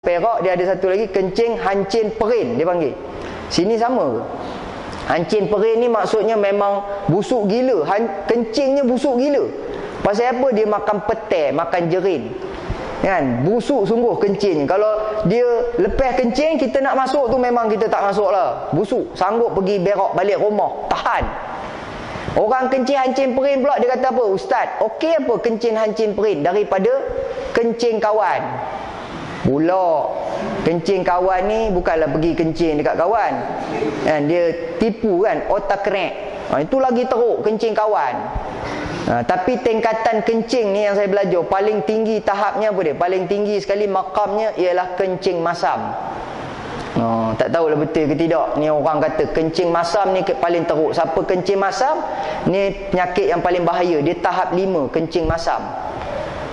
Perak dia ada satu lagi kencing hancin perin dia panggil. Sini sama ke? Hancin perin ni maksudnya memang busuk gila. Kencingnya busuk gila. Pasal apa? Dia makan petai, makan jerin. Kan? Busuk sungguh kencing. Kalau dia lepas kencing, kita nak masuk tu memang kita tak masuk lah. Busuk. Sanggup pergi berak balik rumah. Tahan. Orang kencing hancin perin pula dia kata apa? Ustaz, okey apa kencing hancin perin daripada kencing kawan? Pula kencing kawan ni bukanlah pergi kencing dekat kawan. Kan? Dia tipu kan, otak kerek. Itu lagi teruk kencing kawan. Tapi tingkatan kencing ni yang saya belajar, paling tinggi tahapnya apa dia? Paling tinggi sekali makamnya ialah kencing masam. Tak tahulah betul ke tidak. Ni orang kata kencing masam ni paling teruk. Siapa kencing masam? Ni penyakit yang paling bahaya. Dia tahap 5 kencing masam.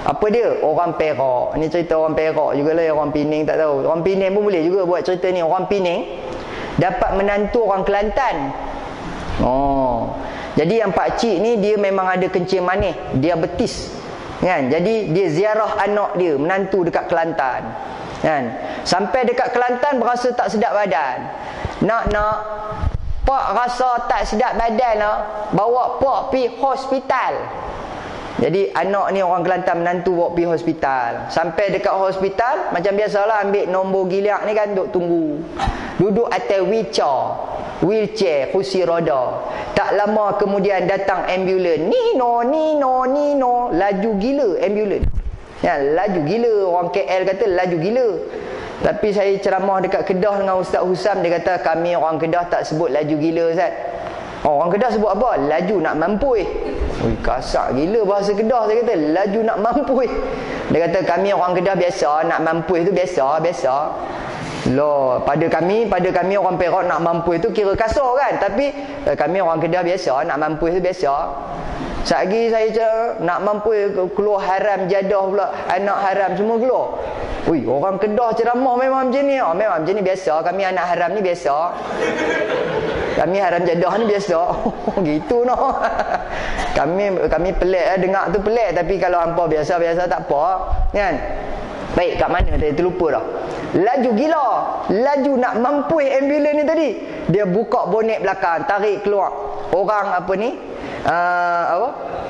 Apa dia? Orang Perak. Ni cerita orang Perak jugalah. Orang Pening tak tahu. Orang Pening pun boleh juga buat cerita ni. Orang Pening dapat menantu orang Kelantan. Jadi yang pakcik ni dia memang ada kencing manis, diabetes. Kan? Jadi dia ziarah anak dia, menantu dekat Kelantan. Kan? Sampai dekat Kelantan berasa tak sedap badan. Nak pak rasa tak sedap badan lah, bawa pak pergi hospital. Jadi anak ni orang Kelantan, menantu bawa pergi hospital. Sampai dekat hospital, macam biasalah ambil nombor giliak ni kan, duduk tunggu. Duduk atas wheelchair, kursi roda. Tak lama kemudian datang ambulan. Nino, laju gila ambulan. Ya, laju gila. Orang KL kata laju gila. Tapi saya ceramah dekat Kedah dengan Ustaz Husam, dia kata kami orang Kedah tak sebut laju gila Ustaz. Orang Kedah sebut apa? Laju nak mampui. Kasar gila bahasa Kedah. Saya kata laju nak mampui. Dia kata kami orang Kedah biasa, nak mampui tu biasa. Loh, pada kami orang Perak nak mampui tu kira kasar kan. Tapi kami orang Kedah biasa, nak mampui tu biasa. Satgi saya cakap nak mampui keluar haram jadah pula, anak haram semua keluar. Orang Kedah ceramah memang macam ni. Memang macam ni biasa. Kami anak haram ni biasa. Kami haram jadah ni biasa. Gitu noh. Kami pelik dengar tu pelik, tapi kalau hangpa biasa-biasa tak apa, kan? Baik, kat mana tadi terlupa dah. Laju gila. Laju nak mampui ambulan ni tadi. Dia buka bonet belakang, tarik keluar. Orang apa ni?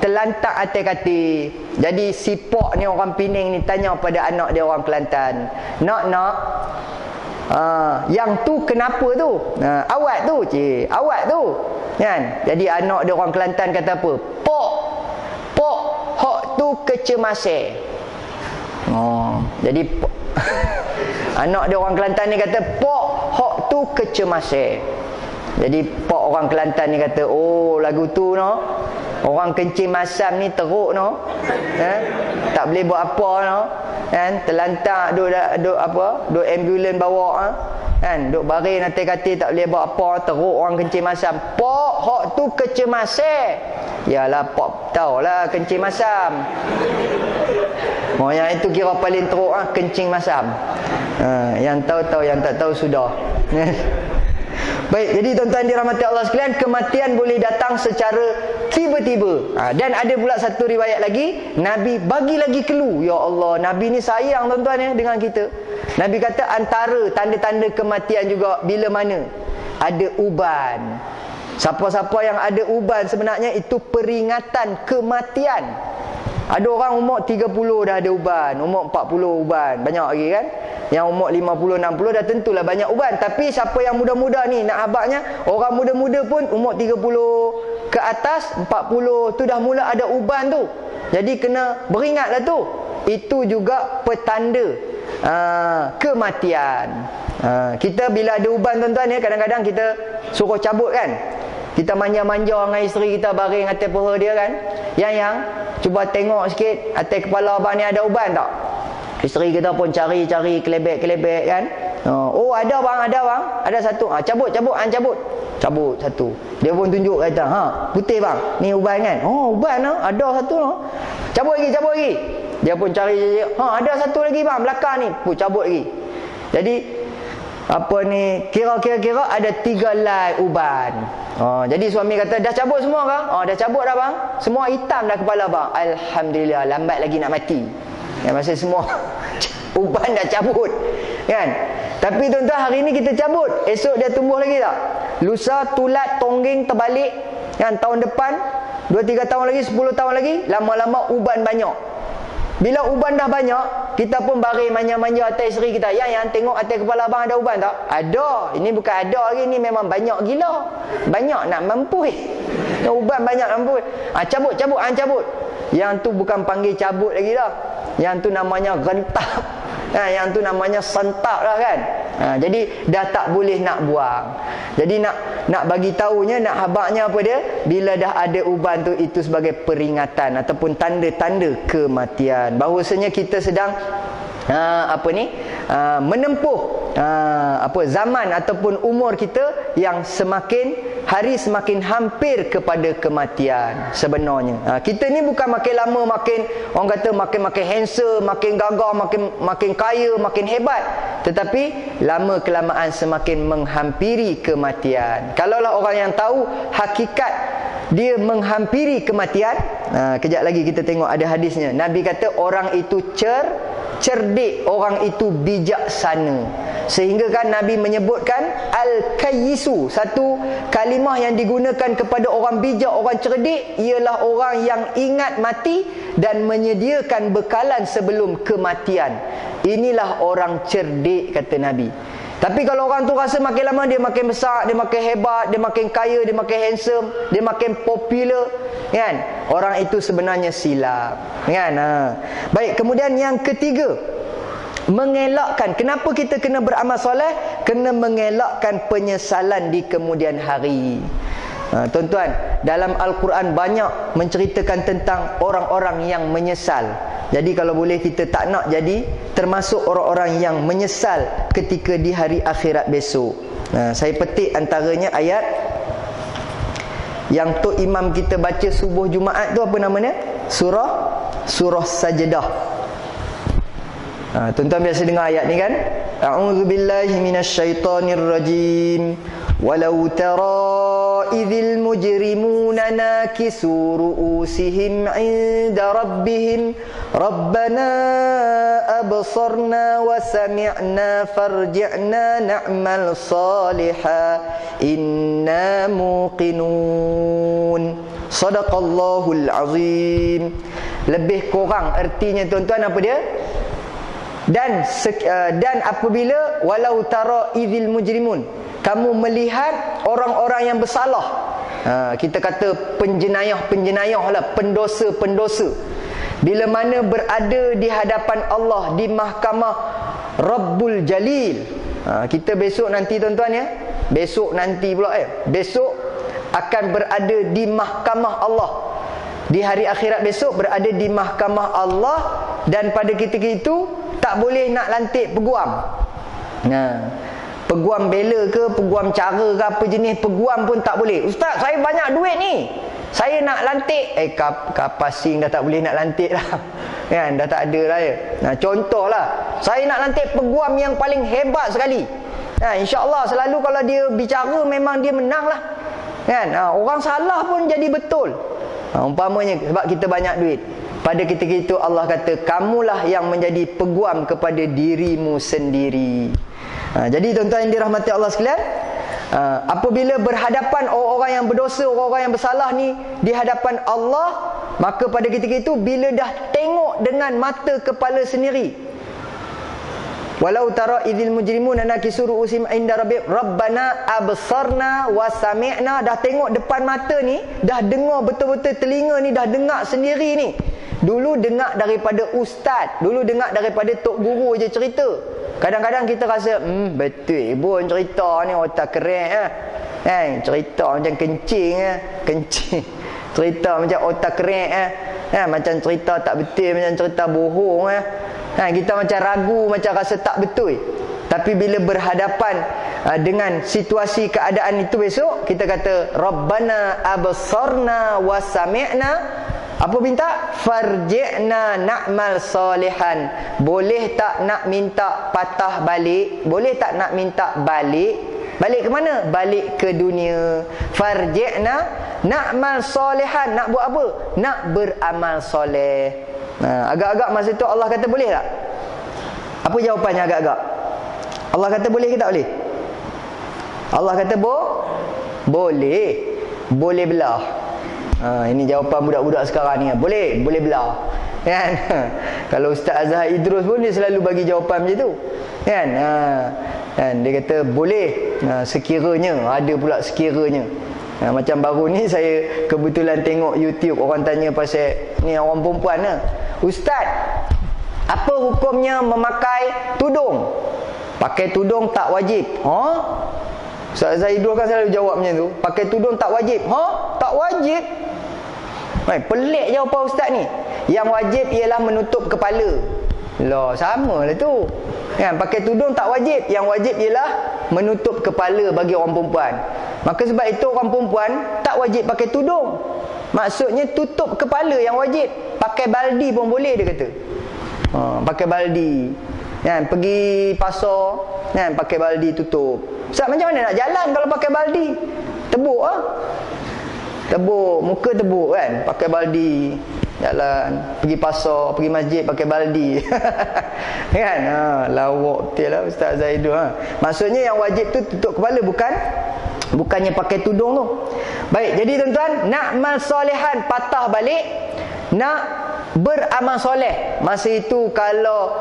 Terlantak atas katil. Jadi si Pok ni orang Pening ni tanya pada anak dia orang Kelantan. Nak yang tu kenapa tu? Awak tu, awak tu. Kan? Jadi anak dia orang Kelantan kata apa? Pok, hak tu kecemasan. Jadi anak dia orang Kelantan ni kata, Pok, hak tu kecemasan. Jadi Pok orang Kelantan ni kata, oh lagu tu no, orang kencing masam ni teruk no, tak boleh buat apa no, kan? Terlantak duk ambulan bawa kan, duk baring atas katil tak boleh buat apa, teruk orang kencing masam. Pok, hak tu kecemasan. Yalah Pok tahulah kencing masam. Yang itu kira paling teruk kencing masam. Yang tahu, yang tak tahu sudah. Baik, jadi tuan-tuan dirahmati Allah sekalian, kematian boleh datang secara tiba-tiba. Dan ada pula satu riwayat lagi, Nabi bagi lagi clue. Ya Allah, Nabi ni sayang tuan-tuan ya dengan kita. Nabi kata antara tanda-tanda kematian juga bila mana ada uban. Siapa-siapa yang ada uban sebenarnya itu peringatan kematian. Ada orang umur 30 dah ada uban, umur 40 uban, banyak lagi kan. Yang umur 50, 60 dah tentulah banyak uban. Tapi siapa yang muda-muda ni, nak habaknya, orang muda-muda pun umur 30 ke atas, 40 tu dah mula ada uban tu. Jadi kena beringatlah tu. Itu juga petanda kematian. Kita bila ada uban tuan-tuan ya, kadang-kadang kita suruh cabut kan. Kita manja-manja dengan isteri kita baring atas paha dia kan. Yang cuba tengok sikit atas kepala abang ni ada uban tak? Isteri kita pun cari-cari kelebek-kelebek kan. Oh ada bang, ada satu. Cabut satu. Dia pun tunjuk kata, putih bang, ni uban kan? Oh uban ada satu no. Cabut lagi. Dia pun cari, ada satu lagi bang belakang ni. Pun cabut lagi. Jadi apa ni, kira-kira ada 3 lai uban. Jadi suami kata, dah cabut semua ke? Dah cabut dah bang. Semua hitam dah kepala bang. Alhamdulillah, lambat lagi nak mati. Masa semua uban dah cabut. Kan? Tapi tuan-tuan, hari ni kita cabut, esok dia tumbuh lagi tak? Lusa tulat tonggeng terbalik, kan? Tahun depan 2-3 tahun lagi, 10 tahun lagi, lama-lama uban banyak. Bila uban dah banyak, kita pun baring manja-manja atas isteri kita. Yang tengok atas kepala abang ada uban tak? Ada. Ini bukan ada lagi, ni memang banyak gila. Banyak nak mampu. Uban banyak nak mampu. Cabut. Yang tu bukan panggil cabut lagi dah. Yang tu namanya rentap. Yang tu namanya sentap lah kan. Jadi dah tak boleh nak buang. Jadi nak bagi tahunya, nak habaknya apa dia? Bila dah ada uban tu, itu sebagai peringatan ataupun tanda-tanda kematian. Bahawasanya kita sedang menempuh zaman ataupun umur kita yang semakin hari semakin hampir kepada kematian sebenarnya. Kita ni bukan makin lama makin, orang kata makin handsome, makin gagah, makin kaya, makin hebat, tetapi lama kelamaan semakin menghampiri kematian. Kalaulah orang yang tahu hakikat dia menghampiri kematian, kejap lagi kita tengok ada hadisnya. Nabi kata orang itu cerdik, orang itu bijaksana. Sehingga kan Nabi menyebutkan al-kayyisu, satu kalimah yang digunakan kepada orang bijak, orang cerdik, ialah orang yang ingat mati dan menyediakan bekalan sebelum kematian. Inilah orang cerdik, kata Nabi. Tapi kalau orang tu rasa makin lama dia makin besar, dia makin hebat, dia makin kaya, dia makin handsome, dia makin popular, kan? Orang itu sebenarnya silap, kan? Baik, kemudian yang ketiga, mengelakkan. Kenapa kita kena beramal soleh? Kena mengelakkan penyesalan di kemudian hari. Tuan-tuan, dalam Al-Quran banyak menceritakan tentang orang-orang yang menyesal. Jadi kalau boleh kita tak nak jadi termasuk orang-orang yang menyesal ketika di hari akhirat besok. Saya petik antaranya ayat yang Tok Imam kita baca subuh Jumaat tu, apa namanya? Surah Sajdah. Tuan-tuan biasa dengar ayat ni kan? A'udzubillahi minasyaitonirrajim. Walau tara idzil mujrimuna nakisu ru'usihim 'inda rabbihim rabbana absarna wa sami'na farji'na na'mal salihan inna muqinun. Sadaqallahul azim. Lebih kurang artinya tuan-tuan apa dia? Dan apabila walau tara idzil mujrimun, kamu melihat orang-orang yang bersalah, kita kata penjenayah lah, pendosa, bila mana berada di hadapan Allah di mahkamah Rabbul Jalil. Kita besok nanti tuan-tuan ya, besok akan berada di mahkamah Allah. Di hari akhirat besok berada di mahkamah Allah, dan pada ketika itu tak boleh nak lantik peguam. Peguam bela ke, peguam cara ke, apa jenis peguam pun tak boleh. Ustaz, saya banyak duit ni, saya nak lantik. Kapasing dah tak boleh nak lantik dah. Kan, dah tak ada lah ya. Contohlah, saya nak lantik peguam yang paling hebat sekali. InsyaAllah selalu kalau dia bicara memang dia menang lah. Kan, orang salah pun jadi betul. Umpamanya sebab kita banyak duit. Pada ketika itu Allah kata, kamulah yang menjadi peguam kepada dirimu sendiri. Jadi tuan-tuan yang dirahmati Allah sekalian, apabila berhadapan orang-orang yang berdosa, orang-orang yang bersalah ni di hadapan Allah, maka pada ketika itu bila dah tengok dengan mata kepala sendiri, walau tara idzil mujrimuna nakisu ru'usihim 'inda rabbana absarna wa sami'na, dah tengok depan mata ni, dah dengar betul-betul, telinga ni dah dengar sendiri ni. Dulu dengar daripada ustaz, dulu dengar daripada tok guru je cerita. Kadang-kadang kita rasa betul pun cerita ni, otak keren cerita macam kencing cerita macam otak keren macam cerita tak betul, macam cerita bohong kita macam ragu, macam rasa tak betul. Tapi bila berhadapan dengan situasi keadaan itu besok, kita kata Rabbana absarna wa sami'na. Apa minta? Farji'na na'mal salihan. Boleh tak nak minta patah balik? Boleh tak nak minta balik? Balik ke mana? Balik ke dunia. Farji'na na'mal salihan. Nak buat apa? Nak beramal soleh. Agak-agak masa tu Allah kata boleh tak? Apa jawapannya agak-agak? Allah kata boleh ke tak boleh? Allah kata boleh. Boleh belah. Ini jawapan budak-budak sekarang ni. Boleh belah. Kan? Kalau Ustaz Azhar Idrus pun dia selalu bagi jawapan macam tu. Kan? Kan? Dia kata boleh. Sekiranya. Ada pula sekiranya. Macam baru ni saya kebetulan tengok YouTube, orang tanya pasal ni orang perempuan lah. Ustaz, apa hukumnya memakai tudung? Pakai tudung tak wajib. Ustaz Zaidul kan selalu jawab macam tu. Pakai tudung tak wajib. Tak wajib. Pelik jawapan ustaz ni. Yang wajib ialah menutup kepala. Lah, sama lah tu. Kan, pakai tudung tak wajib. Yang wajib ialah menutup kepala bagi orang perempuan. Maka sebab itu orang perempuan tak wajib pakai tudung. Maksudnya tutup kepala yang wajib. Pakai baldi pun boleh dia kata. Pakai baldi. Kan, pergi pasar, kan, pakai baldi tutup. Ustaz, macam mana nak jalan kalau pakai baldi? Tebuk ah. Tebuk, muka tebuk kan, pakai baldi. Jalan, pergi pasar, pergi masjid pakai baldi. Kan? Lawak betul lah Ustaz Zaidul. Maksudnya yang wajib tu tutup kepala, bukannya pakai tudung tu. Baik, jadi tuan-tuan, nak amal solehan patah balik, nak beramal soleh. Masa itu kalau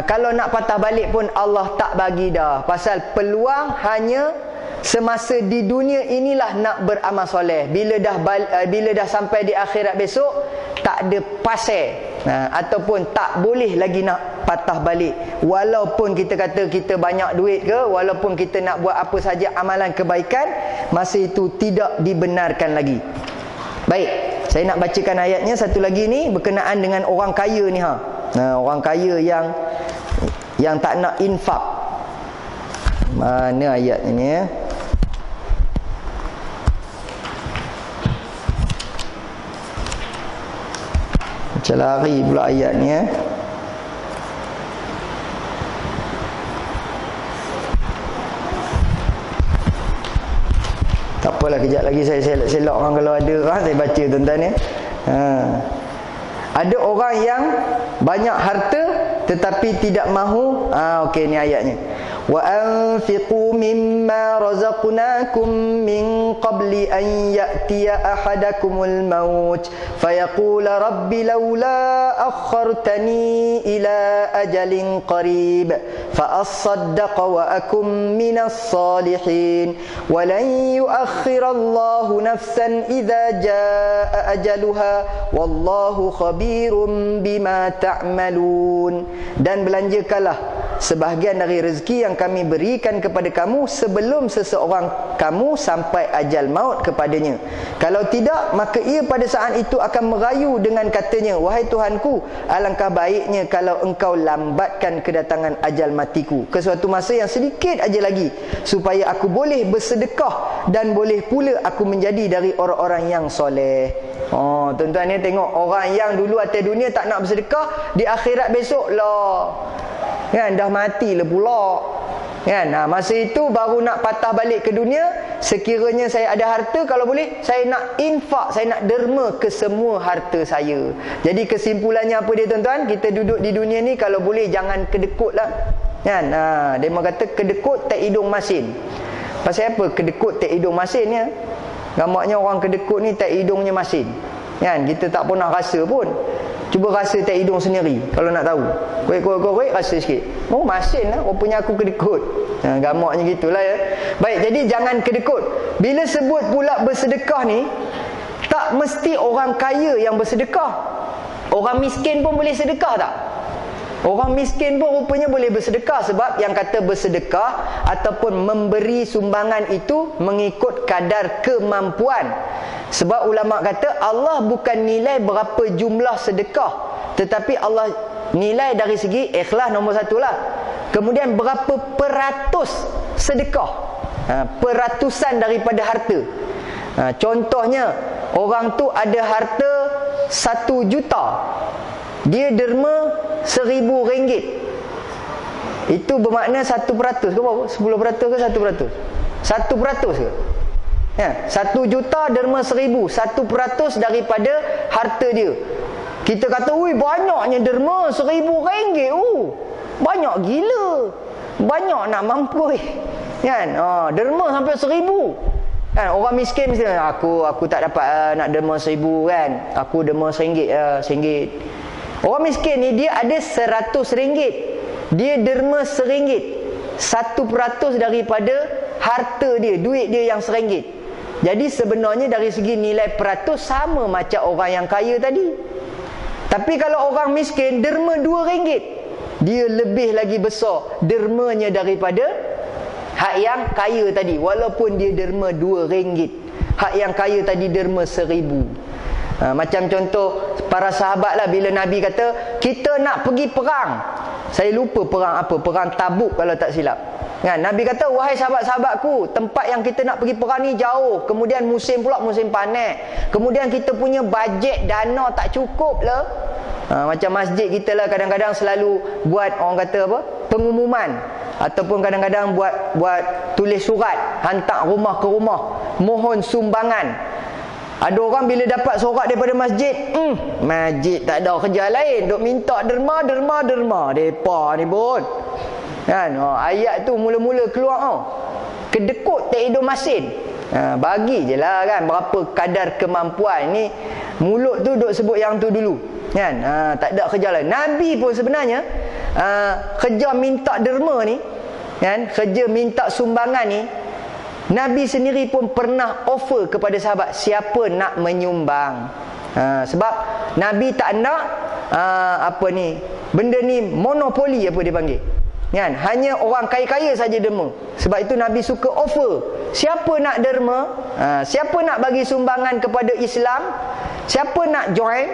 kalau nak patah balik pun Allah tak bagi dah. Pasal peluang hanya semasa di dunia inilah nak beramal soleh. Bila dah sampai di akhirat besok, tak ada pasal. Ataupun tak boleh lagi nak patah balik. Walaupun kita kata kita banyak duit ke, walaupun kita nak buat apa saja amalan kebaikan, masa itu tidak dibenarkan lagi. Baik, saya nak bacakan ayatnya satu lagi ni berkenaan dengan orang kaya ni orang kaya yang tak nak infak. Mana ayat ini ya? Macam lari pula ayat ni ya. Tak apalah, kejap lagi saya selok orang kalau ada saya baca tuan-tuan ya. Ada orang yang banyak harta tetapi tidak mahu. Okey, ni ayatnya. Wa anfiqu mimma razaqnakum min qabli an ya'tiya ahadakumul maut fayaqula rabbi laula akhartani ila ajalin qarib fa asaddaqa wa akum minas salihin wa lan yu'akhkhirallahu nafsan idza jaa ajaluha wallahu khabirum bima ta'malun. Dan belanjakanlah sebahagian dari rezeki yang kami berikan kepada kamu sebelum seseorang kamu sampai ajal maut kepadanya. Kalau tidak, maka ia pada saat itu akan merayu dengan katanya, wahai Tuhanku, alangkah baiknya kalau engkau lambatkan kedatangan ajal matiku ke suatu masa yang sedikit aja lagi, supaya aku boleh bersedekah dan boleh pula aku menjadi dari orang-orang yang soleh. Tuan-tuan ni tengok, orang yang dulu atas dunia tak nak bersedekah, di akhirat besok lah kan dah mati lah pula kan. Masa itu baru nak patah balik ke dunia. Sekiranya saya ada harta, kalau boleh saya nak infak, saya nak derma ke semua harta saya. Jadi kesimpulannya apa dia tuan-tuan? Kita duduk di dunia ni kalau boleh jangan kedekut lah kan. Dia kata kedekut tak hidung masin. Pasal apa kedekut tak hidung masin ya? Gamaknya orang kedekut ni tak hidungnya masin kan. Kita tak pernah rasa pun. Cuba rasa tak hidung sendiri kalau nak tahu. Korek rasa sikit. Masin lah, rupanya aku kedekut. Gamaknya gitulah ya. Baik, jadi jangan kedekut. Bila sebut pula bersedekah ni, tak mesti orang kaya yang bersedekah. Orang miskin pun boleh sedekah tak? Orang miskin pun rupanya boleh bersedekah. Sebab yang kata bersedekah ataupun memberi sumbangan itu mengikut kadar kemampuan. Sebab ulama kata Allah bukan nilai berapa jumlah sedekah, tetapi Allah nilai dari segi ikhlas nombor satu lah. Kemudian berapa peratus sedekah, peratusan daripada harta. Contohnya orang tu ada harta 1 juta, dia derma 1,000 ringgit. Itu bermakna 1% ke berapa? 10% ke 1%? 1% ke? 1 juta derma 1,000, 1% daripada harta dia. Kita kata, ui banyaknya derma 1,000 ringgit. Banyak gila. banyak nak mampu kan. Derma sampai 1,000 kan. Orang miskin mesti aku tak dapat nak derma 1,000 kan, aku derma RM1. Orang miskin ni dia ada RM100, dia derma RM1, 1% daripada harta dia, duit dia yang RM1. Jadi sebenarnya dari segi nilai peratus sama macam orang yang kaya tadi. Tapi kalau orang miskin derma RM2, dia lebih lagi besar dermanya daripada hak yang kaya tadi, walaupun dia derma RM2. Hak yang kaya tadi derma RM1,000. Macam contoh para sahabat lah, bila Nabi kata kita nak pergi perang, saya lupa perang apa, perang Tabuk kalau tak silap kan. Nabi kata, wahai sahabat-sahabatku, tempat yang kita nak pergi perang ni jauh, kemudian musim pula musim panas, kemudian kita punya bajet dana tak cukup lah. Macam masjid kita lah, kadang-kadang selalu buat orang kata apa, pengumuman, ataupun kadang-kadang buat tulis surat, hantar rumah ke rumah, mohon sumbangan. Ada orang bila dapat sorak daripada masjid, masjid tak ada kerja lain, duk minta derma. Depa ni pun kan, ayat tu mula-mula keluar kedekut tak hidup masin. Bagi je lah kan, berapa kadar kemampuan ni. Mulut tu duk sebut yang tu dulu kan. Tak ada kerja lain. Nabi pun sebenarnya kerja minta derma ni kan, kerja minta sumbangan ni, Nabi sendiri pun pernah offer kepada sahabat, siapa nak menyumbang. Sebab Nabi tak nak benda ni monopoli, apa dia panggil kan, hanya orang kaya-kaya saja derma. Sebab itu Nabi suka offer, siapa nak derma, siapa nak bagi sumbangan kepada Islam, siapa nak join.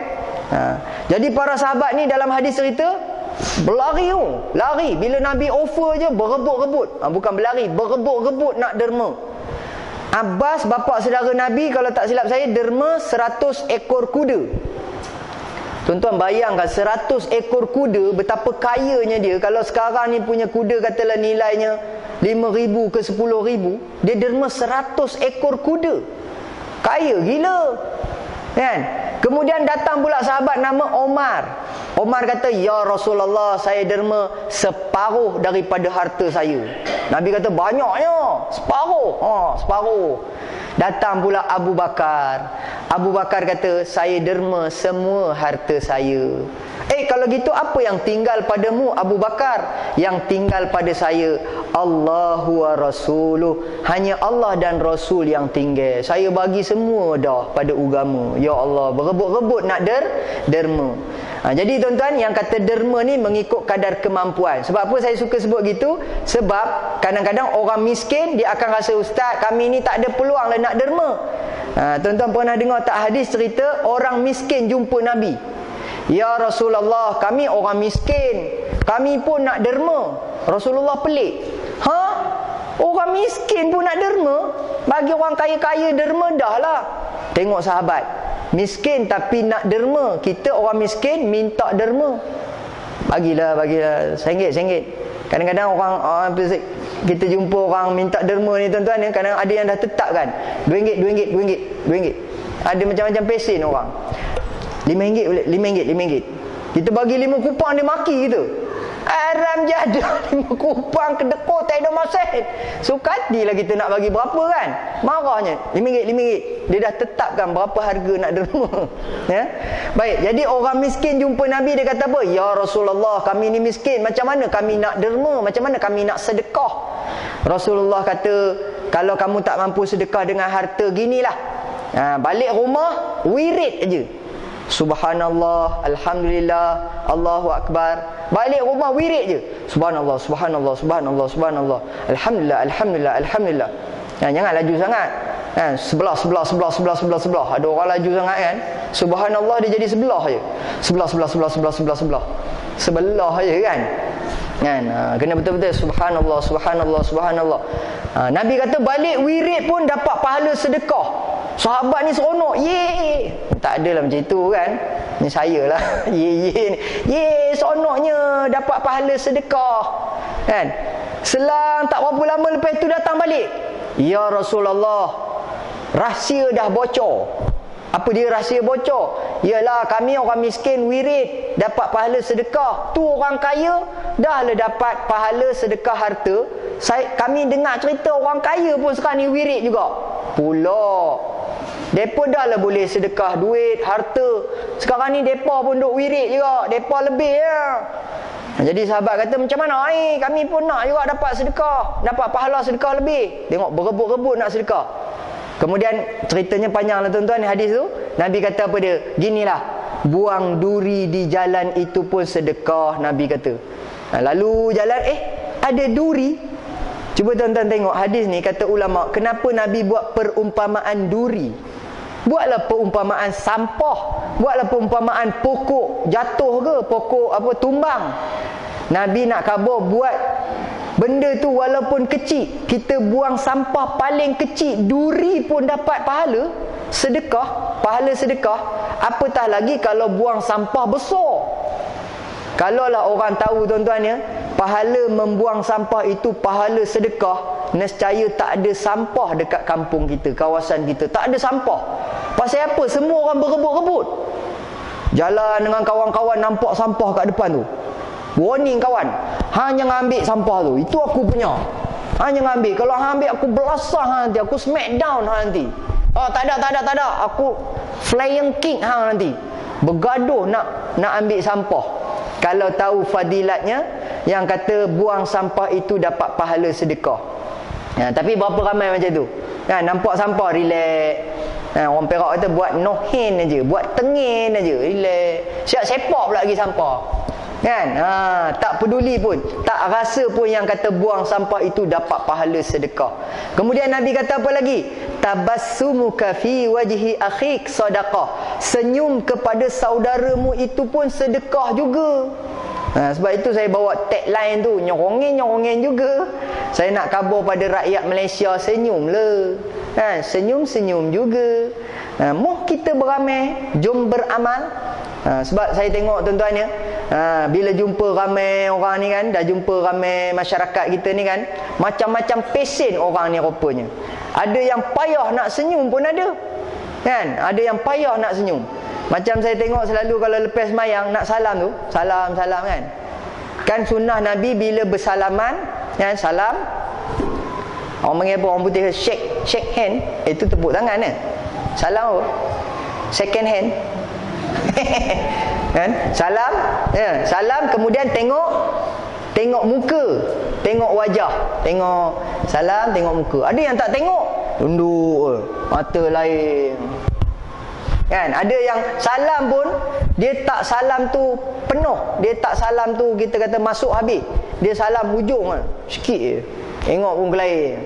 Jadi para sahabat ni dalam hadis cerita lari bila Nabi offer je, berebut-rebut. Bukan berlari, berebut-rebut nak derma. Abbas, bapa saudara Nabi, kalau tak silap saya, derma 100 ekor kuda. Tuan-tuan bayangkan 100 ekor kuda, betapa kayanya dia. Kalau sekarang ni punya kuda katalah nilainya 5,000 ke 10,000, dia derma 100 ekor kuda. Kaya gila kan. Kemudian datang pula sahabat nama Omar. Omar kata, ya Rasulullah, saya derma separuh daripada harta saya. Nabi kata, banyaknya, separuh. Datang pula Abu Bakar. Abu Bakar kata, saya derma semua harta saya. Kalau gitu apa yang tinggal padamu Abu Bakar? Yang tinggal pada saya Allahu wa Rasuluh, hanya Allah dan Rasul yang tinggal. Saya bagi semua dah pada agama. Ya Allah, berebut-rebut nak derma. Jadi tuan-tuan, yang kata derma ni mengikut kadar kemampuan. Sebab apa saya suka sebut gitu? Sebab kadang-kadang orang miskin dia akan rasa, ustaz, kami ni tak ada peluang lah nak derma. Tuan-tuan pernah dengar tak hadis cerita orang miskin jumpa Nabi? Ya Rasulullah, kami orang miskin, kami pun nak derma. Rasulullah pelik. Orang miskin pun nak derma? Bagi orang kaya-kaya derma dah lah. Tengok sahabat, miskin tapi nak derma. Kita orang miskin minta derma. Bagilah RM1. Kadang-kadang orang kita jumpa orang minta derma ni tuan-tuan, kadang ada yang dah tetap kan, RM2. Ada macam-macam pesen orang. RM5 boleh, RM5. Kita bagi 5 kupang, dia maki kita. Haram jadah 5 kupang kedekut tak ada masalah. Sukatilah kita nak bagi berapa kan. Marahnya RM5. Dia dah tetapkan berapa harga nak derma. Ya. Baik, jadi orang miskin jumpa Nabi, dia kata apa? Ya Rasulullah, kami ni miskin, macam mana kami nak derma? Macam mana kami nak sedekah? Rasulullah kata, kalau kamu tak mampu sedekah dengan harta ginilah, balik rumah wirid aja. Subhanallah, Alhamdulillah, Allahu Akbar. Balik rumah wirid je. Subhanallah, Subhanallah, Subhanallah, Subhanallah, Alhamdulillah, Alhamdulillah, Alhamdulillah. Jangan laju sangat kan. Sebelah. Ada orang laju sangat kan. Subhanallah dia jadi sebelah je. Sebelah je kan. Kena betul-betul Subhanallah, Subhanallah, Subhanallah. Nabi kata balik wirid pun dapat pahala sedekah. Sahabat ni seronok, ye. Tak adalah macam itu kan. Ni saya lah. Ye, seronoknya dapat pahala sedekah. Kan? Selang tak berapa lama lepas tu datang balik. Ya Rasulullah, rahsia dah bocor. Apa dia rahsia bocor? Yalah, kami orang miskin wirid dapat pahala sedekah. Tu orang kaya dah lah dapat pahala sedekah harta. Kami dengar cerita orang kaya pun sekarang ni wirid juga. Pula depa dah lah boleh sedekah duit, harta. Sekarang ni depa pun duk wirid juga. Depa lebih ya. Jadi sahabat kata, macam mana kami pun nak juga dapat sedekah, dapat pahala sedekah lebih. Tengok berebut-rebut nak sedekah. Kemudian ceritanya panjang lah tuan-tuan, hadis tu. Nabi kata apa dia? Ginilah, buang duri di jalan itu pun sedekah, Nabi kata. Lalu jalan, ada duri. Cuba tuan-tuan tengok hadis ni, kata ulama, kenapa Nabi buat perumpamaan duri? Buatlah perumpamaan sampah, buatlah perumpamaan pokok jatuh ke, pokok apa tumbang. Nabi nak khabar buat benda tu walaupun kecil. Kita buang sampah paling kecil, duri pun dapat pahala sedekah, pahala sedekah. Apatah lagi kalau buang sampah besar. Kalaulah orang tahu tuan-tuan ya, pahala membuang sampah itu pahala sedekah, nescaya tak ada sampah dekat kampung kita, kawasan kita. Tak ada sampah. Pasal apa? Semua orang berebut-rebut. Jalan dengan kawan-kawan, nampak sampah kat depan tu. Warning kawan, hang jangan ambil sampah tu. Itu aku punya. Hang jangan ambil. Kalau hang ambil, aku belasah hang nanti. Aku smack down hang nanti. Oh, tak ada. Aku flying kick hang nanti. Bergaduh nak ambil sampah. Kalau tahu fadilatnya, yang kata buang sampah itu dapat pahala sedekah. Tapi berapa ramai macam tu? Nampak sampah, relax. Orang Perak kata buat no hand aja, buat tengin aja, relax. Siap sepak pula lagi sampah. Tak peduli pun, tak rasa pun yang kata buang sampah itu dapat pahala sedekah. Kemudian Nabi kata apa lagi? Tabassumuka fi wajhi akhik sadaqah. Senyum kepada saudaramu itu pun sedekah juga. Sebab itu saya bawa tagline tu, nyorongin juga. Saya nak khabar pada rakyat Malaysia, senyumlah. Senyum-senyum juga. Moh kita beramai, jom beramal. Sebab saya tengok tuan-tuan ya, bila jumpa ramai orang ni kan, dah jumpa ramai masyarakat kita ni kan, macam-macam pesen orang ni rupanya. Ada yang payah nak senyum pun ada. Ada yang payah nak senyum. Macam saya tengok selalu kalau lepas sembahyang nak salam tu, salam kan. Kan sunnah Nabi bila bersalaman, salam. Orang panggil apa, orang putih shake hand, itu tepuk tangan Salam second hand. Salam, salam, kemudian tengok muka, tengok wajah, tengok salam, tengok muka. Ada yang tak tengok, tunduk mata lain. Ada yang salam pun dia tak salam tu penuh, dia tak salam tu kita kata masuk habis, dia salam hujung sikit je, tengok pun lain.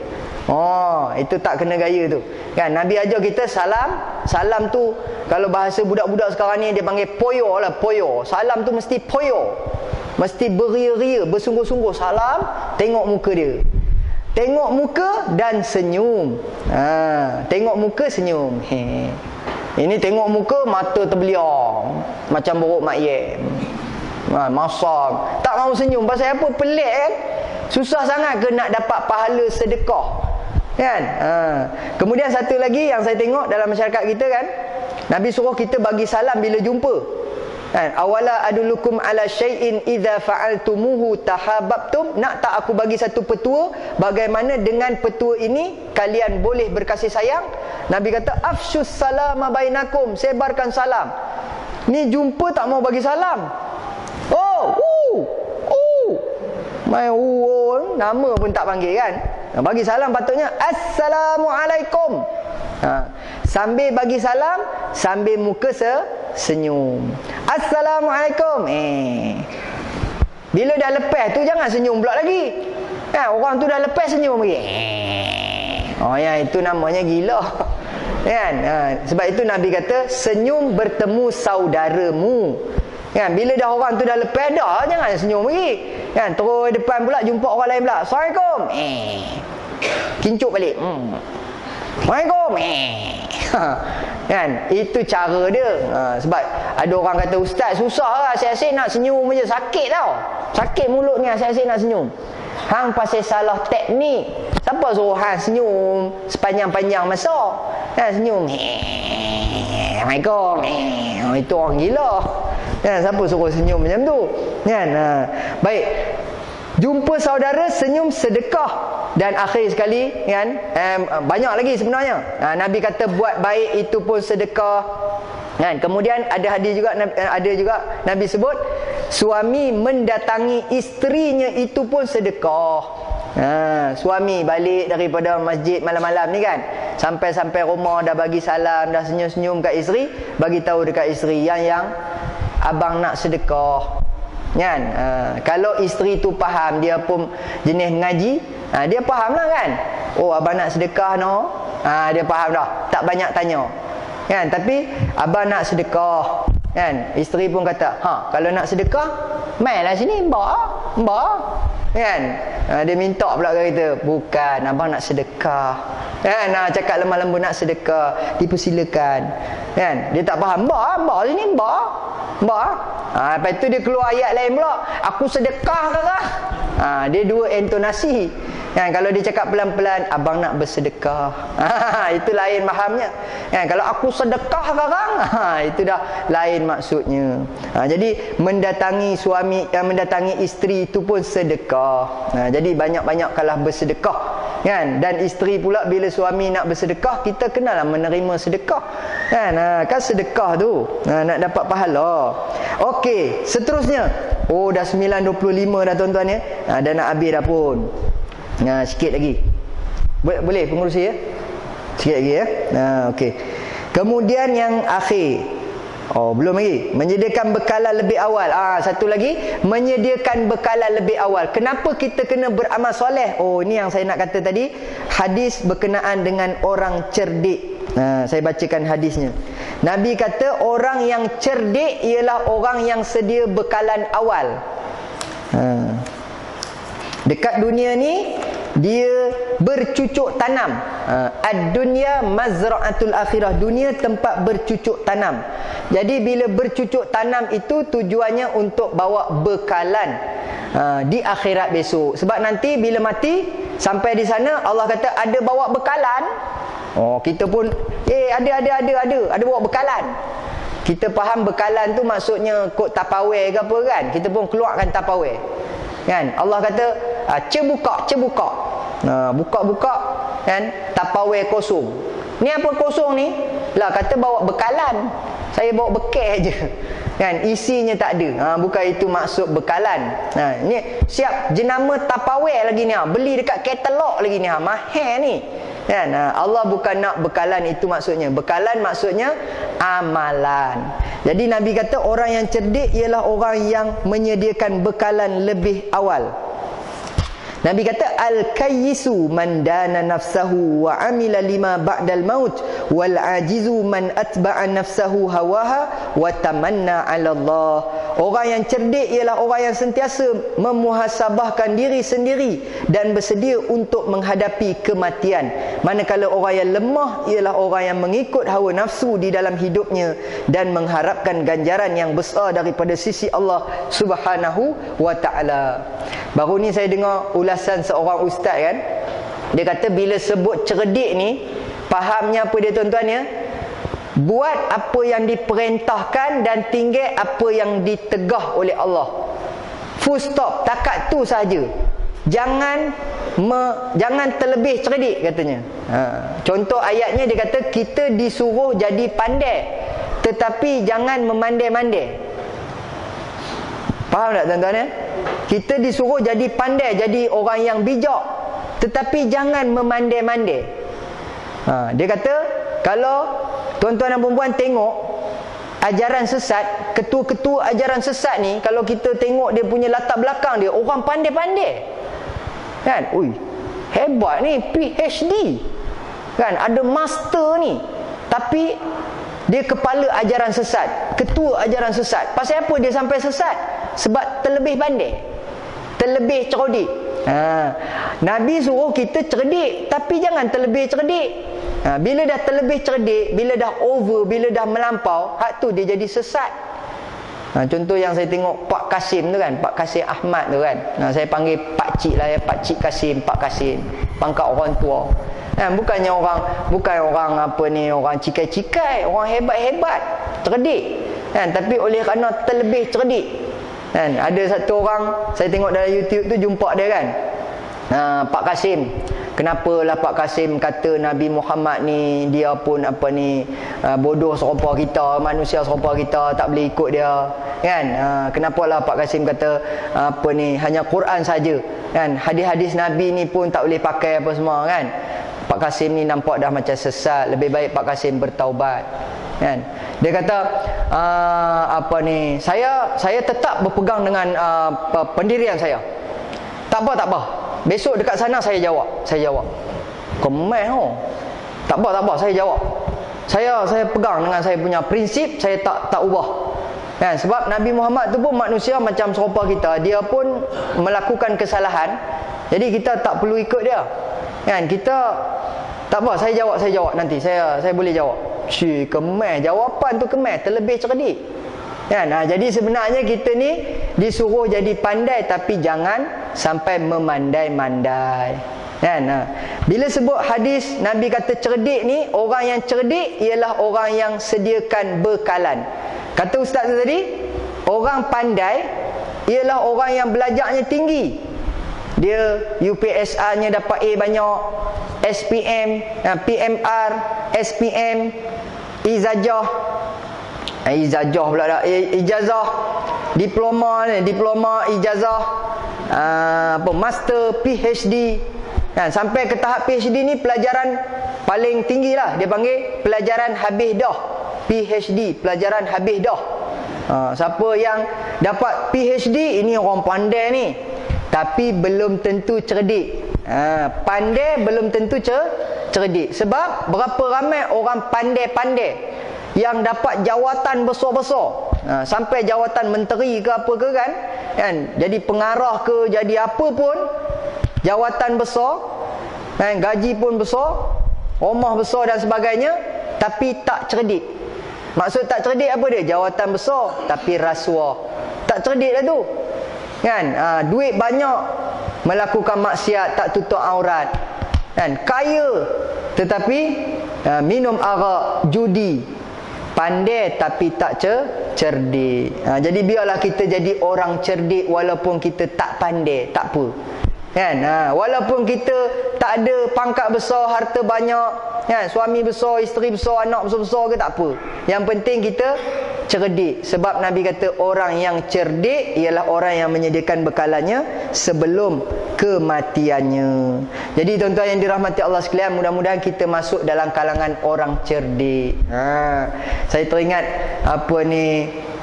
Itu tak kena gaya tu. Nabi ajar kita salam tu, kalau bahasa budak-budak sekarang ni dia panggil poyo lah, poyo. Salam tu mesti poyo, mesti beria-ria, bersungguh-sungguh. Salam, tengok muka dia, tengok muka dan senyum. Tengok muka, senyum. Ini tengok muka, mata terbeliang macam borok mak yem, masak, tak mau senyum. Pasal apa? Pelik kan? Susah sangat ke nak dapat pahala sedekah kan? Kemudian satu lagi yang saya tengok dalam masyarakat kita kan, Nabi suruh kita bagi salam bila jumpa. Awala adulukum ala syai'in idza fa'altumuhu tahabbtum. Nak tak aku bagi satu petua bagaimana dengan petua ini kalian boleh berkasih sayang? Nabi kata afsyus salama bainakum, sebarkan salam. Ni jumpa tak mau bagi salam. Nama pun tak panggil kan. Bagi salam patutnya Assalamualaikum. Sambil bagi salam, sambil muka senyum. Assalamualaikum. Bila dah lepas tu jangan senyum pula lagi. Orang tu dah lepas senyum lagi. Itu namanya gila. Sebab itu Nabi kata senyum bertemu saudaramu. Bila dah orang tu dah lepas dah, jangan senyum lagi. Terus depan pula jumpa orang lain pula. Assalamualaikum. Kincuk balik. Assalamualaikum. Itu cara dia. Sebab ada orang kata, ustaz susah lah, asyik-asyik nak senyum je, sakit tau. Sakit mulut ni asyik-asyik nak senyum. Hang pasal salah teknik. Siapa suruh hang senyum sepanjang-panjang masa? Senyum. Assalamualaikum. Itu orang gila. Kan, siapa suruh senyum macam tu? Kan? Baik. Jumpa saudara, senyum, sedekah. Dan akhir sekali kan, banyak lagi sebenarnya. Nabi kata buat baik itu pun sedekah. Kan? Kemudian ada hadis juga, ada juga Nabi sebut suami mendatangi isterinya itu pun sedekah. Suami balik daripada masjid malam-malam ni kan, sampai rumah dah bagi salam, dah senyum-senyum kat isteri, bagi tahu dekat isteri yang abang nak sedekah. Kan? Kalau isteri tu faham, dia pun jenis mengaji, dia faham lah kan. Oh, abang nak sedekah no. Dia faham dah, tak banyak tanya. Kan? Tapi abang nak sedekah. Kan? Isteri pun kata, kalau nak sedekah, mainlah sini, mbak. Kan? Dia minta pula ke kita, bukan, abang nak sedekah. Kan? Cakap lemah lembut nak sedekah, dipersilakan. Kan? Dia tak faham, mbak sini, mbak. Lepas tu dia keluar ayat lain pula, aku sedekah kakak. Dia dua intonasi. Kan? Kalau dia cakap pelan-pelan, abang nak bersedekah. Itu lain fahamnya. Kan? Kalau aku sedekah kakak, itu dah lain maksudnya. Jadi mendatangi suami, mendatangi isteri itu pun sedekah. Jadi banyak-banyak kalah bersedekah. Kan? Dan isteri pula bila suami nak bersedekah, kita kenalah menerima sedekah. Kan? Kan sedekah tu nak dapat pahala. Okey, seterusnya. Oh, dah 9.25 dah tuan-tuan ya. Dah nak habis dah pun. Sikit lagi. Boleh pengurusi ya? Sikit lagi ya. Okey. Kemudian yang akhir. Oh, belum lagi. Menyediakan bekalan lebih awal. Satu lagi, menyediakan bekalan lebih awal. Kenapa kita kena beramal soleh? Oh, ini yang saya nak kata tadi. Hadis berkenaan dengan orang cerdik. Saya bacakan hadisnya. Nabi kata orang yang cerdik ialah orang yang sedia bekalan awal. Dekat dunia ni dia bercucuk tanam. Ad-dunya mazra'atul akhirah. Dunia tempat bercucuk tanam. Jadi bila bercucuk tanam itu tujuannya untuk bawa bekalan di akhirat besok. Sebab nanti bila mati sampai di sana Allah kata ada bawa bekalan. Oh, kita pun ada bawa bekalan. Kita faham bekalan tu maksudnya kod Tupperware ke apa kan. Kita pun keluarkan Tupperware. Kan? Allah kata buka. Buka kan, Tupperware kosong. Ni apa kosong ni? Lah kata bawa bekalan. Saya bawa bekal je. Kan, isinya tak ada. Bukan itu maksud bekalan. Ni siap jenama Tupperware lagi ni. Beli dekat katalog lagi ni. Mahal ni. Kan? Allah bukan nak bekalan, itu maksudnya. Bekalan maksudnya amalan. Jadi Nabi kata orang yang cerdik ialah orang yang menyediakan bekalan lebih awal. Nabi kata al-kayyisu man dana nafsahu wa amila lima ba'dal maut wal ajizu man atba'a nafsahu hawaha wa tamanna 'ala Allah. Orang yang cerdik ialah orang yang sentiasa memuhasabahkan diri sendiri dan bersedia untuk menghadapi kematian. Manakala orang yang lemah ialah orang yang mengikut hawa nafsu di dalam hidupnya dan mengharapkan ganjaran yang besar daripada sisi Allah Subhanahu wa taala. Baru ni saya dengar ulasan seorang ustaz kan. Dia kata bila sebut cerdik ni, fahamnya apa dia tuan-tuan ya? Buat apa yang diperintahkan dan tinggal apa yang ditegah oleh Allah. Full stop, takat tu saja. Jangan terlebih cerdik katanya. Contoh ayatnya dia kata kita disuruh jadi pandai, tetapi jangan memandai-mandai. Faham tak tuan-tuan ya? Kita disuruh jadi pandai, jadi orang yang bijak, tetapi jangan memandai-mandai. Dia kata kalau tuan-tuan dan puan-puan tengok ajaran sesat, ketua-ketua ajaran sesat ni, kalau kita tengok dia punya latar belakang dia, orang pandai-pandai kan, hebat ni, PhD kan, ada master ni, tapi dia kepala ajaran sesat, ketua ajaran sesat. Pasal apa dia sampai sesat? Sebab terlebih pandai, terlebih cerdik. Nabi suruh kita cerdik, tapi jangan terlebih cerdik. Bila dah terlebih cerdik, bila dah over, bila dah melampau, hak tu dia jadi sesat. Contoh yang saya tengok Pak Kasim tu kan, Pak Kasim Ahmad tu kan. Saya panggil Pak Cik lah ya, Pak Cik Kasim, Pak Kasim, pangkat orang tua. Bukan orang apa ni, orang cikai-cikai, orang hebat-hebat, cerdik. kan, tapi oleh kerana terlebih cerdik, kan. Ada satu orang saya tengok dalam YouTube tu, jumpa dia kan, Pak Kasim. Kenapalah Pak Kasim kata Nabi Muhammad ni dia pun bodoh serupa kita, manusia serupa kita, tak boleh ikut dia, kan. Kenapalah Pak Kasim kata hanya Quran saja, kan, hadis-hadis Nabi ni pun tak boleh pakai apa semua, kan. Pak Kasim ni nampak dah macam sesat, lebih baik Pak Kasim bertaubat, kan. Dia kata saya tetap berpegang dengan pendirian saya. Tak apa. Besok dekat sana saya jawab. Kemas oh. Tak apa, saya jawab. Saya pegang dengan saya punya prinsip, saya tak ubah. Kan, sebab Nabi Muhammad tu pun manusia macam serupa kita, dia pun melakukan kesalahan. Jadi kita tak perlu ikut dia. Kan, kita tak apa, saya jawab nanti. Saya boleh jawab. Kemas, jawapan tu kemas, terlebih cerdik. Kan? Jadi sebenarnya kita ni disuruh jadi pandai, tapi jangan sampai memandai-mandai. Kan? Bila sebut hadis Nabi kata cerdik ni, orang yang cerdik ialah orang yang sediakan bekalan. Kata ustaz tu tadi, orang pandai ialah orang yang belajarnya tinggi. Dia UPSR-nya dapat A banyak, SPM, PMR, SPM, ijazah pula dah. Ijazah, diploma, ijazah, master, PhD. Kan, sampai ke tahap PhD ni pelajaran paling tinggi lah. Dia panggil pelajaran habis dah. PhD, pelajaran habis dah. Siapa yang dapat PhD, ini orang pandai ni. Tapi belum tentu cerdik. Pandai belum tentu cerdik. Sebab berapa ramai orang pandai-pandai yang dapat jawatan besar-besar, sampai jawatan menteri ke apa ke, kan, jadi pengarah ke, jadi apa pun, jawatan besar, kan, gaji pun besar, rumah besar dan sebagainya, tapi tak cerdik. Maksud tak cerdik apa dia? Jawatan besar tapi rasuah. Tak cerdik dah tu, kan. Duit banyak, melakukan maksiat, tak tutup aurat, kan. Kaya tetapi minum arak, judi. Pandai tapi tak cerdik. Jadi biarlah kita jadi orang cerdik walaupun kita tak pandai, tak apa. Kan? Walaupun kita tak ada pangkat besar, harta banyak, kan, suami besar, isteri besar, anak besar-besar ke, tak apa. Yang penting kita cerdik. Sebab Nabi kata orang yang cerdik ialah orang yang menyediakan bekalannya sebelum kematiannya. Jadi tuan-tuan yang dirahmati Allah sekalian, mudah-mudahan kita masuk dalam kalangan orang cerdik. Saya teringat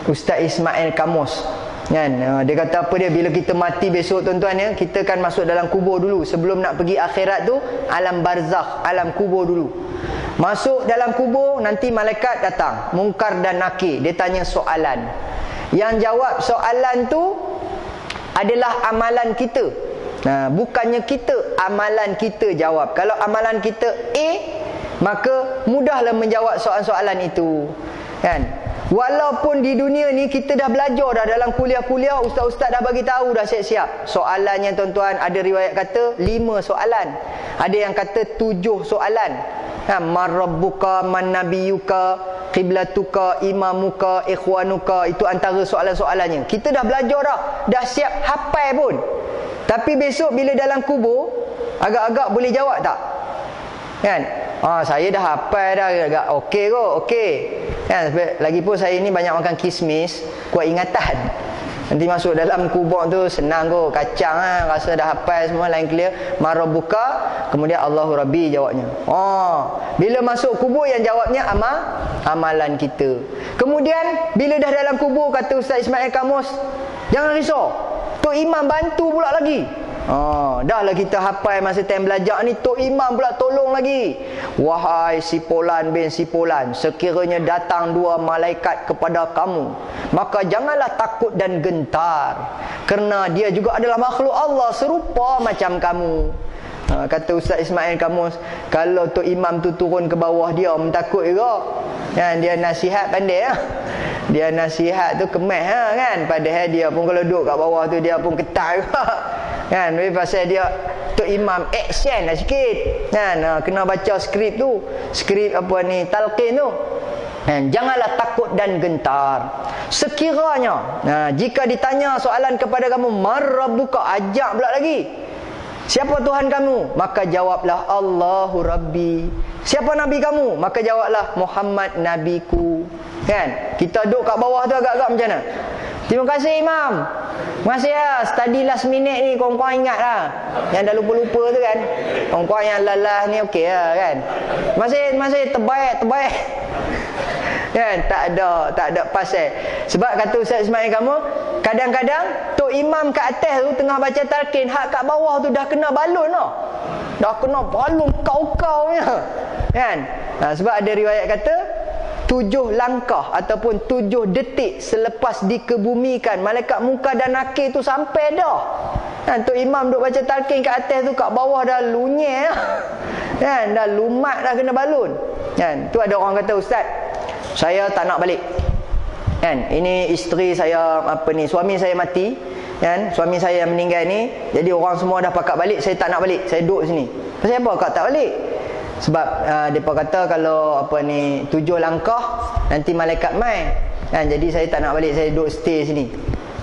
Ustaz Ismail Kamus, kan, dia kata apa dia, bila kita mati besok tuan-tuan ya, kita kan masuk dalam kubur dulu. Sebelum nak pergi akhirat tu, alam barzakh, alam kubur dulu. Masuk dalam kubur, nanti malaikat datang, Munkar dan Nakir. Dia tanya soalan. Yang jawab soalan tu adalah amalan kita. Bukannya kita, amalan kita jawab. Kalau amalan kita A, maka mudahlah menjawab soalan-soalan itu, kan. Walaupun di dunia ni kita dah belajar dah dalam kuliah-kuliah, ustaz-ustaz dah bagi tahu dah siap-siap. Soalannya tuan-tuan, ada riwayat kata 5 soalan. Ada yang kata 7 soalan. Man rabbuka, man nabiyuka, qiblatuka, imamuka, ikhwanuka. Itu antara soalan-soalannya. Kita dah belajar dah siap hafal pun. Tapi besok bila dalam kubur, agak-agak boleh jawab tak? Kan? Saya dah hafal dah, agak okey kot, okey. Kan, lagipun saya ni banyak makan kismis, kuat ingatan. Nanti masuk dalam kubur tu senang kot, kacang rasa dah hafal semua, lain clear. Marabuka, kemudian Allahu Rabbi jawabnya. Bila masuk kubur yang jawabnya amalan kita. Kemudian bila dah dalam kubur, kata Ustaz Ismail Kamus, jangan risau, Tok Imam bantu pula lagi. Dah lah kita hafal masa time belajar ni, Tok Imam pula tolong lagi. Wahai si Polan bin si Polan, sekiranya datang 2 malaikat kepada kamu, maka janganlah takut dan gentar, kerana dia juga adalah makhluk Allah serupa macam kamu. Kata Ustaz Ismail Kamus, kalau Tok Imam tu turun ke bawah dia mentakut juga, kan. Dia nasihat pandai ya. Dia nasihat tu kemas kan. Padahal dia pun kalau duduk kat bawah tu dia pun ketat juga, kan. Tapi pasal dia Tok Imam action lah sikit, kan. Kena baca skrip tu, skrip talqin tu, Janganlah takut dan gentar. Sekiranya jika ditanya soalan kepada kamu, man rabbuka, ajak pula lagi, siapa Tuhan kamu? Maka jawablah, Allahu Rabbi. Siapa Nabi kamu? Maka jawablah, Muhammad Nabiku. Kan? Kita duduk kat bawah tu agak-agak macam mana? Terima kasih Imam. Terima kasih lah. Study last minute ni korang-korang ingat lah. Yang dah lupa-lupa tu kan. Korang-korang yang lalah ni okey lah kan. Terima kasih. Terbaik. Kan? Tak ada pasal. Sebab kata Ustaz Ismail kamu, kadang-kadang Tok Imam kat atas tu tengah baca talqin, hak kat bawah tu dah kena balun tau. Dah kena balun kau-kaunya. Kan? Sebab ada riwayat kata 7 langkah ataupun 7 detik selepas dikebumikan, malaikat munkar dan nakir tu sampai dah. Kan? Tok Imam duk baca talqin kat atas tu, kat bawah dah lunyai dah. Kan? Dah lumat dah kena balun. Kan? Tu ada orang kata, Ustaz, saya tak nak balik. Kan? Ini isteri saya, suami saya mati. Kan? Suami saya yang meninggal ni. Jadi orang semua dah pakat balik, saya tak nak balik. Saya duduk sini. Pasal apa kau tak balik? Sebab mereka kata kalau 7 langkah nanti malaikat mai. Kan? Jadi saya tak nak balik, saya duduk stay sini.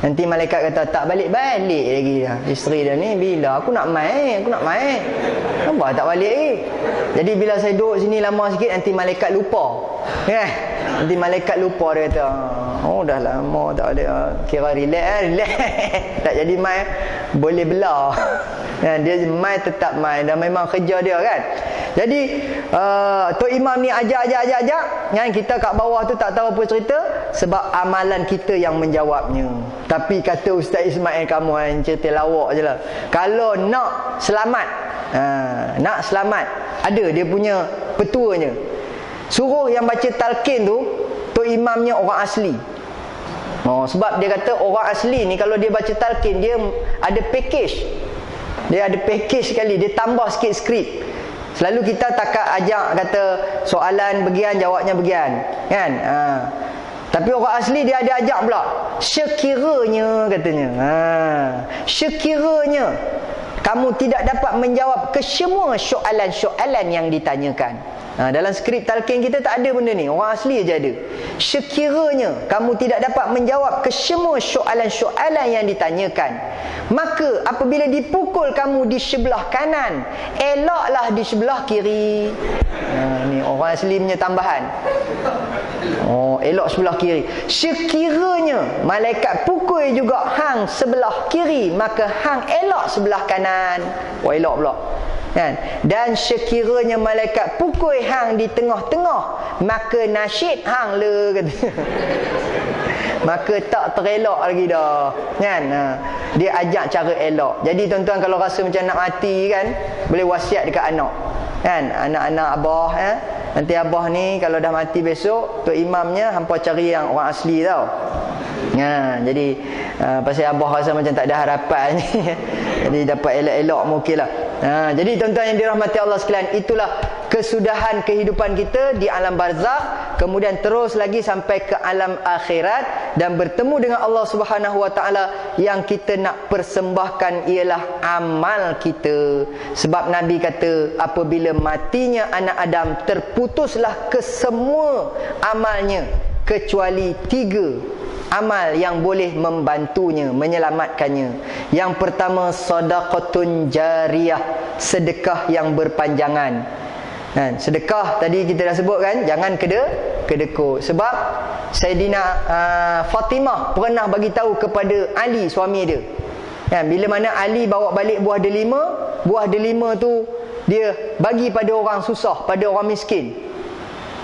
Nanti malaikat kata tak balik-balik lagi dah. Isteri dia ni, bila aku nak mai. Kenapa tak balik lagi? Jadi bila saya duduk sini lama sikit, nanti malaikat lupa. Nanti malaikat lupa, dia kata, oh dah lama tak balik, kira relax. Tak jadi mai, boleh belah. Dia mai tetap mai, dah memang kerja dia kan. Jadi Tok Imam ni ajak kan, kita kat bawah tu tak tahu apa cerita, sebab amalan kita yang menjawabnya. Tapi kata Ustaz Ismail kamu cerita lawak je lah. Kalau nak selamat, ada dia punya petuanya. Suruh yang baca talqin tu Tok Imamnya orang asli. Sebab dia kata orang asli ni kalau dia baca talqin, dia ada package. Dia ada package sekali, dia tambah sikit skrip. Selalu kita takat ajak kata soalan bagian, jawabnya bagian, kan? Tapi orang asli dia ada ajak pula. Sekiranya katanya, sekiranya kamu tidak dapat menjawab ke semua soalan-soalan yang ditanyakan. Dalam skrip talqin kita tak ada benda ni, orang asli aja ada. Sekiranya kamu tidak dapat menjawab ke semua soalan-soalan yang ditanyakan, maka apabila dipukul kamu di sebelah kanan, elaklah di sebelah kiri. Ni orang asli punya tambahan. Elok sebelah kiri. Sekiranya malaikat pukul juga hang sebelah kiri, maka hang elok sebelah kanan. Elok pula. Kan? Dan sekiranya malaikat pukul hang di tengah-tengah, maka nasyid hang le kata. Maka tak terelak lagi dah. Kan? Dia ajak cara elok. Jadi tuan-tuan kalau rasa macam nak mati kan, boleh wasiat dekat anak. Kan? Anak-anak abah nanti abah ni kalau dah mati besok, Tok Imamnya hampa cari yang orang asli tau. Jadi pasal abah rasa macam tak ada harapan ni. Jadi dapat elok-elok mungkin lah. Jadi tuan-tuan yang dirahmati Allah sekalian, itulah kesudahan kehidupan kita di alam barzakh, kemudian terus lagi sampai ke alam akhirat dan bertemu dengan Allah Subhanahu Wa Taala. Yang kita nak persembahkan ialah amal kita. Sebab Nabi kata apabila matinya anak Adam, terputuslah kesemua amalnya kecuali 3 amal yang boleh membantunya, menyelamatkannya. Yang pertama, sedekatun jariyah, sedekah yang berpanjangan. Sedekah tadi kita dah sebut kan, jangan kedekut. Sebab Sayyidina Fatimah pernah bagi tahu kepada Ali, suami dia. Bila mana Ali bawa balik buah delima tu dia bagi pada orang susah, pada orang miskin.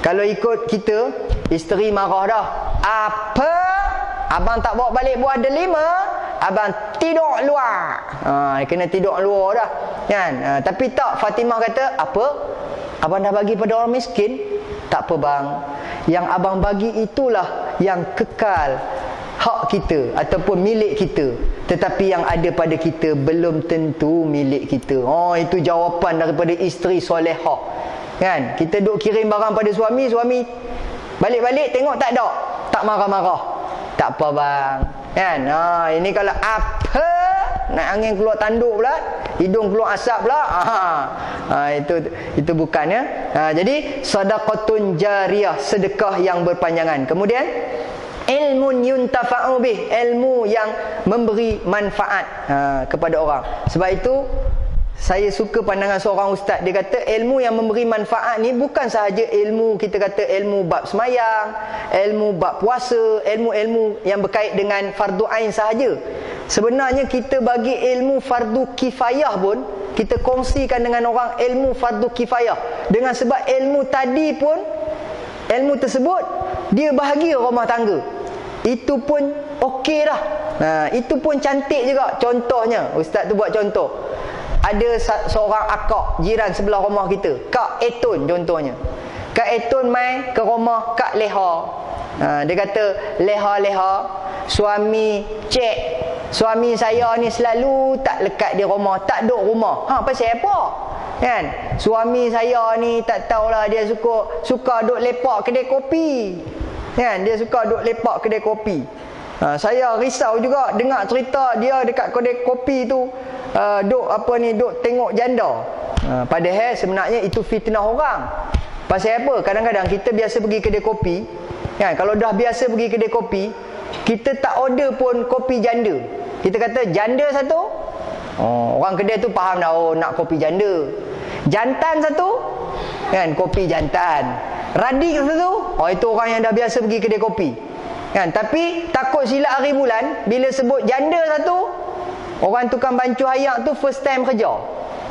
Kalau ikut kita, isteri marah dah. Apa? Abang tak bawa balik buah delima, abang tidur luar. Kena tidur luar dah. Kan? Tapi tak, Fatimah kata, apa? Abang dah bagi pada orang miskin? Tak apa bang. Yang abang bagi itulah yang kekal, hak kita ataupun milik kita. Tetapi yang ada pada kita belum tentu milik kita. Itu jawapan daripada isteri solehah. Kan? Kita duk kirim barang pada suami, balik-balik tengok tak ada, tak marah-marah. Tak apa bang. Kan? Ini kalau apa nak angin keluar tanduk pula, hidung keluar asap pula. Itu bukan ya. Jadi sedekatun jariyah, sedekah yang berpanjangan. Kemudian ilmun yuntafa'u bih, ilmu yang memberi manfaat kepada orang. Sebab itu saya suka pandangan seorang ustaz. Dia kata ilmu yang memberi manfaat ni bukan sahaja ilmu, kita kata ilmu bab semayang, ilmu bab puasa, ilmu-ilmu yang berkait dengan fardu ain sahaja. Sebenarnya kita bagi ilmu fardu kifayah pun, kita kongsikan dengan orang ilmu fardu kifayah. Dengan sebab ilmu tadi pun, ilmu tersebut dia bahagia rumah tangga, itu pun okey dah. Itu pun cantik juga. Contohnya ustaz tu buat contoh, ada seorang akak jiran sebelah rumah kita, Kak Etun contohnya. Kak Etun mai ke rumah Kak Leha. Dia kata, Leha, suami cek, suami saya ni selalu tak lekat di rumah, tak duduk rumah. Pasal apa? Kan? Suami saya ni tak tahulah, dia suka duduk lepak kedai kopi. Kan? Dia suka duduk lepak kedai kopi. Saya risau juga dengar cerita dia dekat kedai kopi tu duk tengok janda. Padahal sebenarnya itu fitnah orang. Pasal apa? Kadang-kadang kita biasa pergi kedai kopi, kan? Kalau dah biasa pergi kedai kopi, kita tak order pun kopi janda. Kita kata janda satu. Orang kedai tu faham dah, nak kopi janda. Jantan satu, kan? Kopi jantan. Radik satu, itu orang yang dah biasa pergi kedai kopi, kan? Tapi takut silap hari bulan, bila sebut janda satu, orang tukang bancuh ayak tu first time kerja.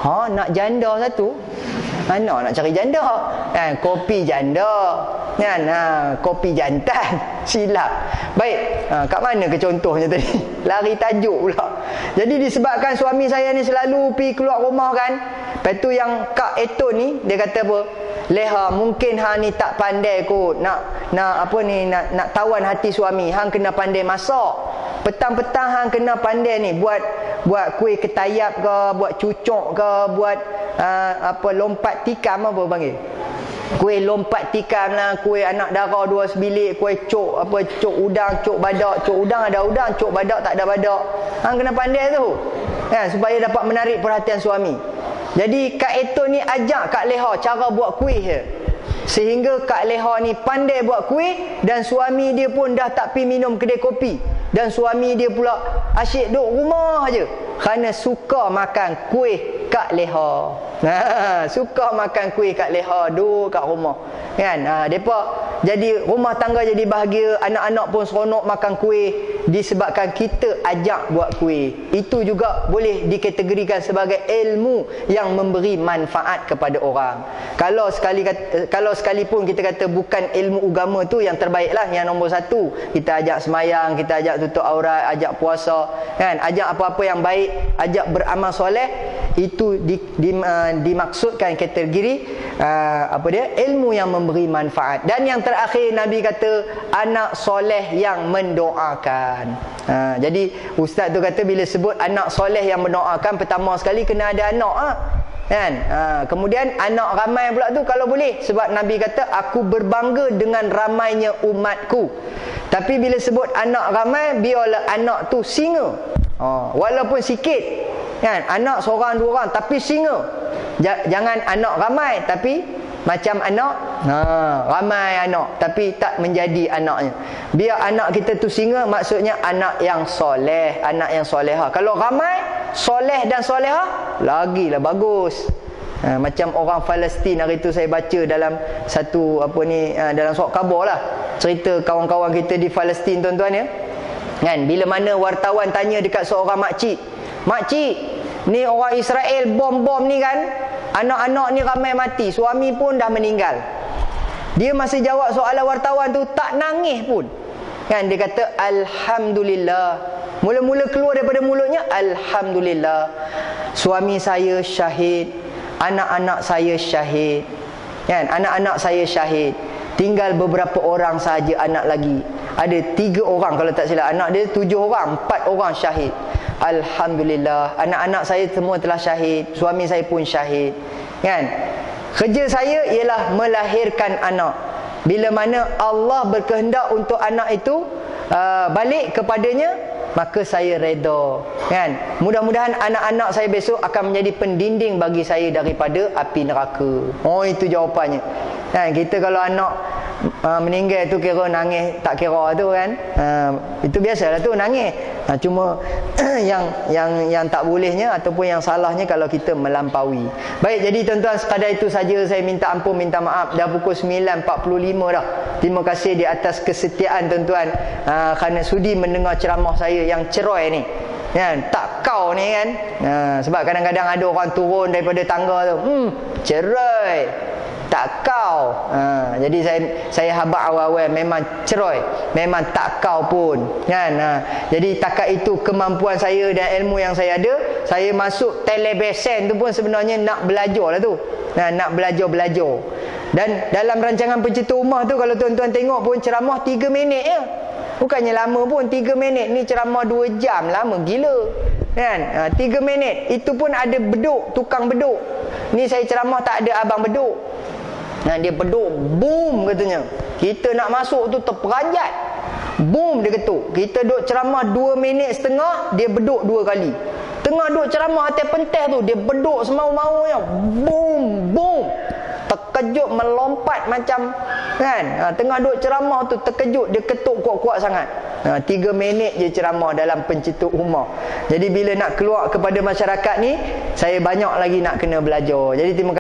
Nak janda satu? Mana nak cari janda? Kan? Kopi janda. Kan? Kopi jantan. Silap. Baik. Kat mana ke contohnya tadi? Lari tajuk pula. Jadi disebabkan suami saya ni selalu pergi keluar rumah kan. Lepas tu yang Kak Etun ni, dia kata apa? Leha, mungkin hang ni tak pandai kot nak tawan hati suami. Hang kena pandai masak. Petang-petang hang kena pandai ni buat kuih ketayap ke, buat cucuk ke, buat lompat tikam, apa panggil? Kuih lompat tikam lah, kuih anak dara 2 sebilik, kuih cuk udang, cuk badak. Cuk udang ada udang, cuk badak tak ada badak. Hang kena pandai tu. Kan, supaya dapat menarik perhatian suami. Jadi Kak Etun ni ajak Kak Leha cara buat kuih je. Sehingga Kak Leha ni pandai buat kuih, dan suami dia pun dah tak pergi minum kedai kopi. Dan suami dia pula asyik duduk rumah aja kerana suka makan kuih Kak Leha. Suka makan kuih Kak Leha, duduk kat rumah. Kan? Depa jadi rumah tangga jadi bahagia, anak-anak pun seronok makan kuih disebabkan kita ajak buat kuih. Itu juga boleh dikategorikan sebagai ilmu yang memberi manfaat kepada orang. Kalau sekalipun kita kata bukan ilmu agama tu yang terbaiklah, yang nombor 1, kita ajak semayang, kita ajak tutup aurat, ajak puasa, kan? Ajak apa-apa yang baik, ajak beramal soleh, itu dimaksudkan kategori ilmu yang memberi manfaat. Dan yang terakhir Nabi kata anak soleh yang mendoakan. Jadi ustaz tu kata bila sebut anak soleh yang mendoakan, pertama sekali kena ada anak, kan? Kemudian anak ramai pula tu kalau boleh, sebab Nabi kata aku berbangga dengan ramainya umatku. Tapi bila sebut anak ramai, biarlah anak tu singa. Walaupun sikit, kan? Anak seorang 2 orang tapi singa. Jangan anak ramai tapi macam anak ramai anak tapi tak menjadi anaknya. Biar anak kita tu singa, maksudnya anak yang soleh, anak yang soleha. Kalau ramai soleh dan soleha, lagilah bagus. Macam orang Palestin hari tu saya baca dalam satu dalam surat khabar lah, cerita kawan-kawan kita di Palestin, tuan-tuan ya. Kan, bila mana wartawan tanya dekat seorang makcik, ni orang Israel bom ni kan, anak-anak ni ramai mati, suami pun dah meninggal. Dia masih jawab soalan wartawan tu tak nangis pun. Kan, dia kata alhamdulillah. Mula-mula keluar daripada mulutnya, alhamdulillah, suami saya syahid, anak-anak saya syahid. Kan, anak-anak saya syahid. Tinggal beberapa orang sahaja anak lagi. Ada 3 orang kalau tak silap. Anak dia 7 orang, 4 orang syahid. Alhamdulillah, anak-anak saya semua telah syahid, suami saya pun syahid. Kan? Kerja saya ialah melahirkan anak. Bila mana Allah berkehendak untuk anak itu balik kepadanya, maka saya reda, kan? Mudah-mudahan anak-anak saya besok akan menjadi pendinding bagi saya daripada api neraka. Oh, itu jawapannya. Kan, kita kalau anak meninggal tu kira nangis tak kira tu kan. Itu biasalah tu nangis. Cuma yang tak bolehnya ataupun yang salahnya kalau kita melampaui. Baik, jadi tuan-tuan, sekadar itu saja saya minta ampun, minta maaf. Dah pukul 9.45 dah. Terima kasih di atas kesetiaan tuan-tuan kerana sudi mendengar ceramah saya yang cerai ni. Kan, tak kau ni kan. Sebab kadang-kadang ada orang turun daripada tangga tu, cerai. Tak kau. Jadi saya habaq awal-awal memang cerai, memang tak kau pun, kan. Jadi takat itu kemampuan saya dan ilmu yang saya ada, saya masuk telebesen tu pun sebenarnya nak belajar lah tu. Nak belajar. Dan dalam rancangan pencetus rumah tu, kalau tuan-tuan tengok pun ceramah 3 minit je. Bukannya lama pun 3 minit. Ni ceramah 2 jam, lama gila. Kan? 3 minit. Itu pun ada beduk, tukang beduk. Ni saya ceramah tak ada abang beduk. Dia beduk, boom katanya. Kita nak masuk tu terperanjat. Boom, dia ketuk. Kita duduk ceramah 2 minit setengah, dia beduk 2 kali. Tengah duduk ceramah atas pentas tu, dia beduk semau-maunya. Boom, boom. Terkejut, melompat macam, kan. Tengah duduk ceramah tu terkejut, dia ketuk kuat-kuat sangat. 3 minit je ceramah dalam pencetus rumah. Jadi bila nak keluar kepada masyarakat ni, saya banyak lagi nak kena belajar. Jadi terima kasih.